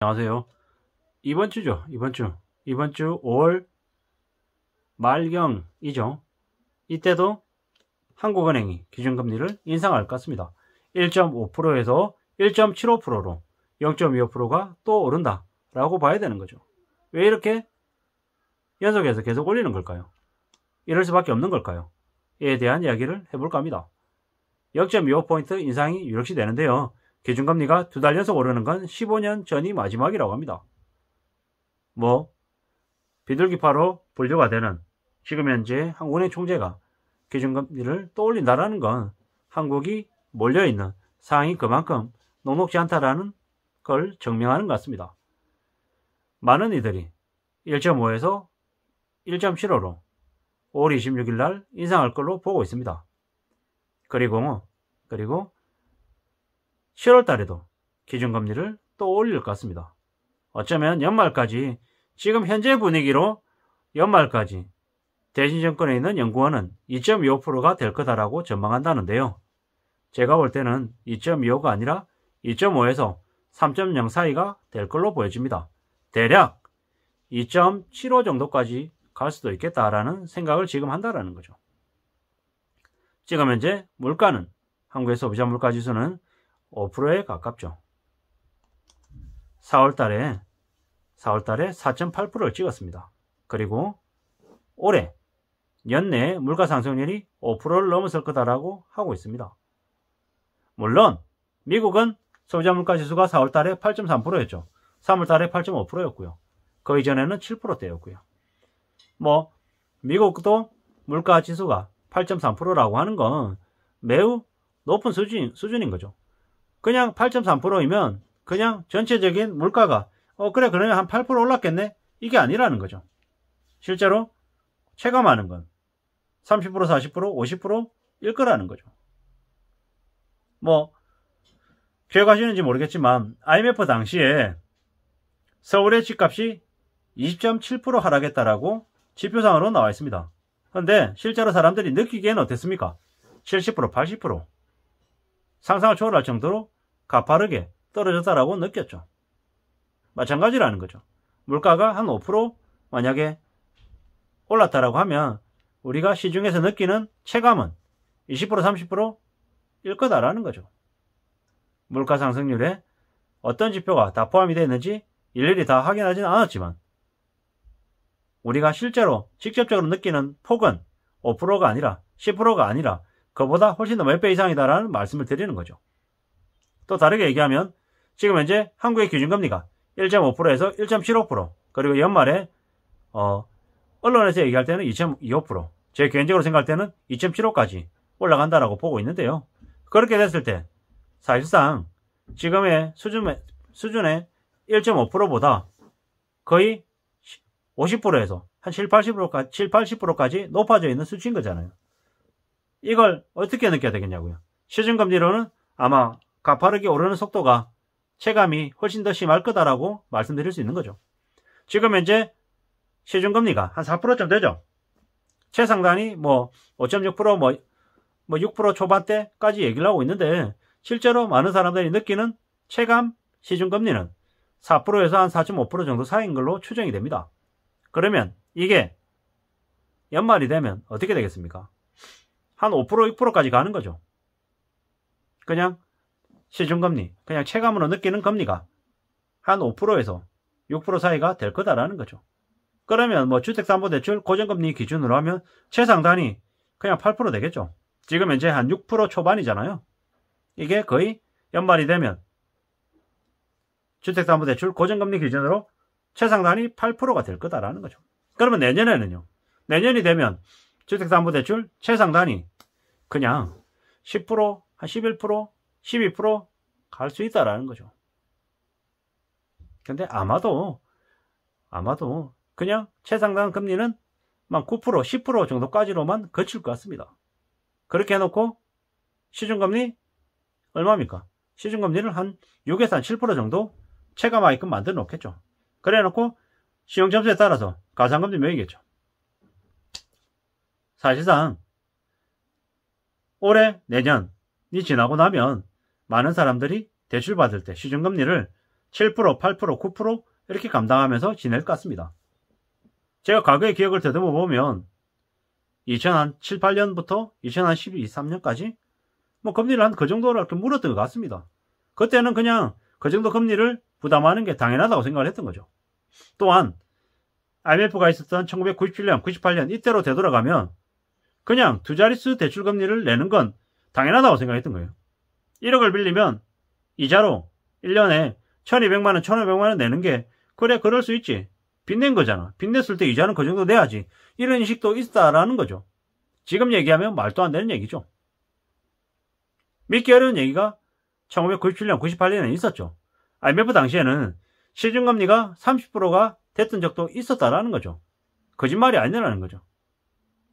안녕하세요. 이번 주죠. 이번 주 5월 말경이죠. 이때도 한국은행이 기준금리를 인상할 것 같습니다. 1.5%에서 1.75%로 0.25%가 또 오른다 라고 봐야 되는 거죠. 왜 이렇게 연속해서 계속 올리는 걸까요? 이럴 수밖에 없는 걸까요? 이에 대한 이야기를 해볼까 합니다. 0.25포인트 인상이 유력시 되는데요. 기준금리가 2달 연속 오르는 건 15년 전이 마지막이라고 합니다. 비둘기파로 분류가 되는 지금 현재 한국은행 총재가 기준금리를 또 올린다라는 건 한국이 몰려있는 상황이 그만큼 녹록지 않다라는 걸 증명하는 것 같습니다. 많은 이들이 1.5에서 1.75로 5월 26일 날 인상할 걸로 보고 있습니다. 그리고 7월 달에도 기준금리를 또 올릴 것 같습니다. 어쩌면 연말까지 지금 현재 분위기로 연말까지 대신정권에 있는 연구원은 2.25%가 될 거다라고 전망한다는데요. 제가 볼 때는 2.25가 아니라 2.5에서 3.0 사이가 될 걸로 보여집니다. 대략 2.75 정도까지 갈 수도 있겠다라는 생각을 지금 한다라는 거죠. 지금 현재 물가는 한국의 소비자 물가지수는 5%에 가깝죠. 4월달에 4.8%를 찍었습니다. 그리고 올해 연내 물가 상승률이 5%를 넘어설 거다라고 하고 있습니다. 물론 미국은 소비자 물가 지수가 4월달에 8.3%였죠. 3월달에 8.5%였고요. 그 이전에는 7%대였고요. 미국도 물가 지수가 8.3%라고 하는 건 매우 높은 수준인 거죠. 그냥 8.3%이면 그냥 전체적인 물가가 그래 그러면 한 8% 올랐겠네? 이게 아니라는 거죠. 실제로 체감하는 건 30%, 40%, 50%일 거라는 거죠. 기억하시는지 모르겠지만 IMF 당시에 서울의 집값이 20.7% 하락했다라고 지표상으로 나와 있습니다. 그런데 실제로 사람들이 느끼기에는 어땠습니까? 70%, 80% 상상을 초월할 정도로 가파르게 떨어졌다라고 느꼈죠. 마찬가지라는 거죠. 물가가 한 5% 만약에 올랐다라고 하면 우리가 시중에서 느끼는 체감은 20%, 30%일 거다라는 거죠. 물가 상승률에 어떤 지표가 다 포함이 되어 있는지 일일이 다 확인하지는 않았지만 우리가 실제로 직접적으로 느끼는 폭은 5%가 아니라 10%가 아니라 그보다 훨씬 더 몇 배 이상이다라는 말씀을 드리는 거죠. 또 다르게 얘기하면 지금 현재 한국의 기준금리가 1.5%에서 1.75% 그리고 연말에 언론에서 얘기할 때는 2.25% 제 개인적으로 생각할 때는 2.75까지 올라간다라고 보고 있는데요. 그렇게 됐을 때 사실상 지금의 수준의 1.5%보다 거의 50%에서 한 7, 80%까지 높아져 있는 수치인 거잖아요. 이걸 어떻게 느껴야 되겠냐고요. 시중금리로는 아마 가파르게 오르는 속도가 체감이 훨씬 더 심할 거다라고 말씀드릴 수 있는 거죠. 지금 현재 시중금리가 한 4%쯤 되죠. 최상단이 5.6% 6% 초반대까지 얘기를 하고 있는데 실제로 많은 사람들이 느끼는 체감 시중금리는 4%에서 한 4.5% 정도 사이인 걸로 추정이 됩니다. 그러면 이게 연말이 되면 어떻게 되겠습니까? 한 5%, 6%까지 가는 거죠. 그냥 시중금리, 그냥 체감으로 느끼는 금리가 한 5%에서 6% 사이가 될 거다라는 거죠. 그러면 주택담보대출 고정금리 기준으로 하면 최상단이 그냥 8% 되겠죠. 지금 현재 한 6% 초반이잖아요. 이게 거의 연말이 되면 주택담보대출 고정금리 기준으로 최상단이 8%가 될 거다라는 거죠. 그러면 내년에는요. 내년이 되면 주택담보대출 최상단이 그냥 10%, 한 11%, 12% 갈 수 있다라는 거죠. 근데 아마도 그냥 최상단 금리는 9%, 10% 정도까지로만 그칠 것 같습니다. 그렇게 해놓고 시중금리 얼마입니까? 시중금리를 한 6에서 한 7% 정도 체감하게끔 만들어 놓겠죠. 그래 놓고 시용점수에 따라서 가상금리 매기겠죠. 사실상 올해 내년이 지나고 나면 많은 사람들이 대출 받을 때 시중금리를 7%, 8%, 9% 이렇게 감당하면서 지낼 것 같습니다. 제가 과거의 기억을 더듬어 보면 2007, 8년부터 2012, 13년까지 뭐 금리를 한 그 정도로 이렇게 물었던 것 같습니다. 그때는 그냥 그 정도 금리를 부담하는 게 당연하다고 생각을 했던 거죠. 또한 IMF가 있었던 1997년, 98년 이때로 되돌아가면 그냥 두 자릿수 대출 금리를 내는 건 당연하다고 생각했던 거예요. 1억을 빌리면 이자로 1년에 1200만원, 1500만원 내는 게 그래 그럴 수 있지. 빚낸 거잖아. 빚냈을 때 이자는 그 정도 내야지. 이런 인식도 있다라는 거죠. 지금 얘기하면 말도 안 되는 얘기죠. 믿기 어려운 얘기가 1997년, 98년에 있었죠. IMF 당시에는 시중금리가 30%가 됐던 적도 있었다라는 거죠. 거짓말이 아니라는 거죠.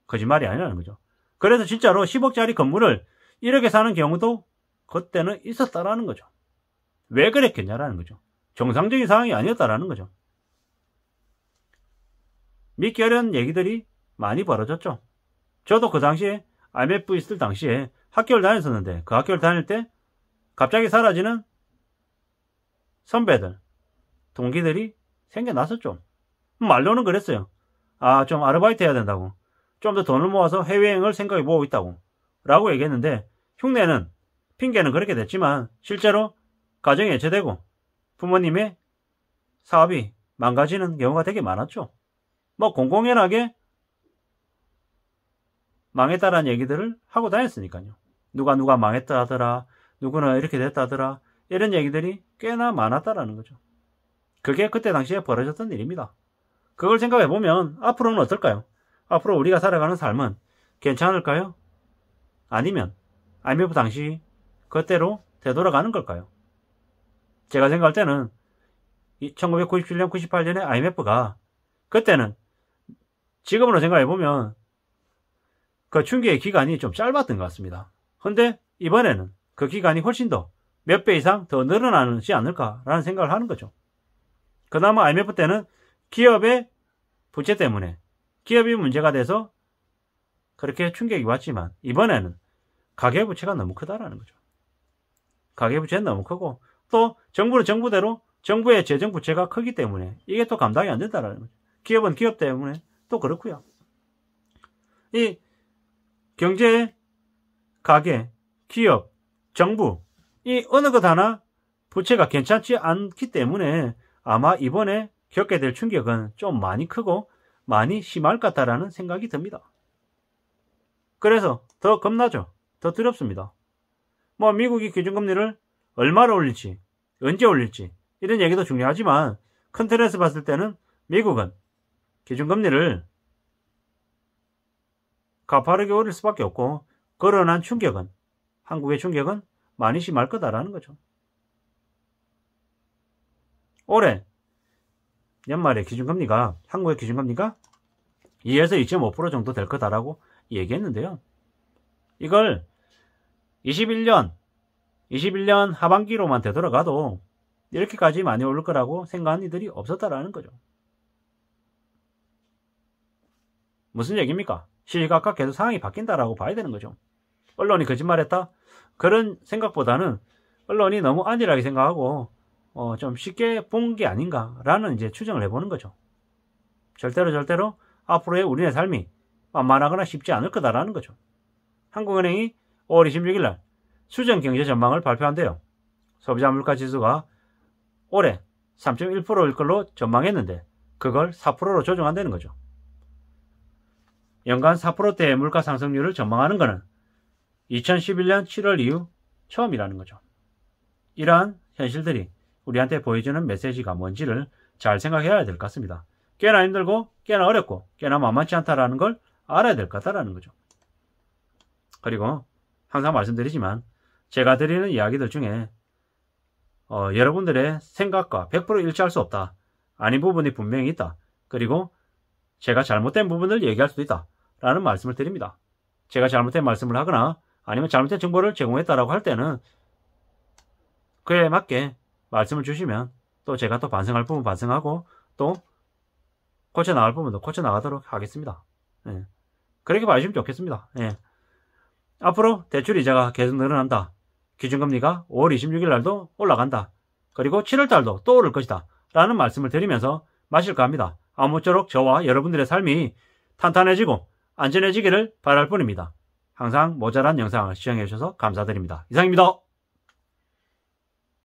거짓말이 아니라는 거죠. 그래서 진짜로 10억짜리 건물을 1억에 사는 경우도 그때는 있었다라는 거죠. 왜 그랬겠냐라는 거죠. 정상적인 상황이 아니었다라는 거죠. 믿기 어려운 얘기들이 많이 벌어졌죠. 저도 그 당시에 IMF 있을 당시에 학교를 다녔었는데 그 학교를 다닐 때 갑자기 사라지는 선배들, 동기들이 생겨났었죠. 말로는 그랬어요. 아, 좀 아르바이트 해야 된다고. 좀 더 돈을 모아서 해외여행을 생각해보고 있다고. 라고 얘기했는데 흉내는, 핑계는 그렇게 됐지만 실제로 가정이 해체되고 부모님의 사업이 망가지는 경우가 되게 많았죠. 뭐 공공연하게 망했다라는 얘기들을 하고 다녔으니까요. 누가 망했다 하더라. 누구는 이렇게 됐다 하더라. 이런 얘기들이 꽤나 많았다라는 거죠. 그게 그때 당시에 벌어졌던 일입니다. 그걸 생각해보면 앞으로는 어떨까요? 앞으로 우리가 살아가는 삶은 괜찮을까요? 아니면 IMF 당시 그때로 되돌아가는 걸까요? 제가 생각할 때는 1997년, 98년에 IMF가 그때는 지금으로 생각해보면 그 충격의 기간이 좀 짧았던 것 같습니다. 근데 이번에는 그 기간이 훨씬 더 몇 배 이상 더 늘어나지 않을까라는 생각을 하는 거죠. 그나마 IMF 때는 기업의 부채 때문에 기업이 문제가 돼서 그렇게 충격이 왔지만 이번에는 가계부채가 너무 크다라는 거죠. 가계부채는 너무 크고 또 정부는 정부대로 정부의 재정부채가 크기 때문에 이게 또 감당이 안 된다라는 거죠. 기업은 기업 때문에 또 그렇고요. 이 경제, 가계, 기업, 정부 이 어느 것 하나 부채가 괜찮지 않기 때문에 아마 이번에 겪게 될 충격은 좀 많이 크고 많이 심할 것 같다라는 생각이 듭니다. 그래서 더 겁나죠. 더 두렵습니다. 뭐 미국이 기준금리를 얼마로 올릴지, 언제 올릴지 이런 얘기도 중요하지만 큰 틀에서 봤을 때는 미국은 기준금리를 가파르게 올릴 수밖에 없고 그러한 충격은 한국의 충격은 많이 심할 거다라는 거죠. 올해 연말에 기준금리가 한국의 기준금리가 2에서 2.5% 정도 될 거다라고 얘기했는데요. 이걸 21년 하반기로만 되돌아가도 이렇게까지 많이 오를 거라고 생각한 이들이 없었다라는 거죠. 무슨 얘기입니까? 시시각각 계속 상황이 바뀐다라고 봐야 되는 거죠. 언론이 거짓말했다? 그런 생각보다는 언론이 너무 안일하게 생각하고 좀 쉽게 본 게 아닌가라는 이제 추정을 해보는 거죠. 절대로 앞으로의 우리의 삶이 만만하거나 쉽지 않을 거다라는 거죠. 한국은행이 5월 26일 날 수정 경제 전망을 발표한대요. 소비자 물가 지수가 올해 3.1%일 걸로 전망했는데 그걸 4%로 조정한다는 거죠. 연간 4%대의 물가 상승률을 전망하는 것은 2011년 7월 이후 처음이라는 거죠. 이러한 현실들이 우리한테 보여주는 메시지가 뭔지를 잘 생각해야 될 것 같습니다. 꽤나 힘들고 꽤나 어렵고 꽤나 만만치 않다라는 걸 알아야 될 것 같다라는 거죠. 그리고 항상 말씀드리지만 제가 드리는 이야기들 중에 여러분들의 생각과 100% 일치할 수 없다. 아닌 부분이 분명히 있다. 그리고 제가 잘못된 부분을 얘기할 수도 있다. 라는 말씀을 드립니다. 제가 잘못된 말씀을 하거나 아니면 잘못된 정보를 제공했다라고 할 때는 그에 맞게 말씀을 주시면 또 제가 또 반성할 부분 반성하고 또 고쳐나갈 부분도 고쳐나가도록 하겠습니다. 예. 그렇게 봐주시면 좋겠습니다. 예. 앞으로 대출 이자가 계속 늘어난다. 기준금리가 5월 26일 날도 올라간다. 그리고 7월달도 또 오를 것이다 라는 말씀을 드리면서 마실까 합니다. 아무쪼록 저와 여러분들의 삶이 탄탄해지고 안전해지기를 바랄 뿐입니다. 항상 모자란 영상을 시청해 주셔서 감사드립니다. 이상입니다.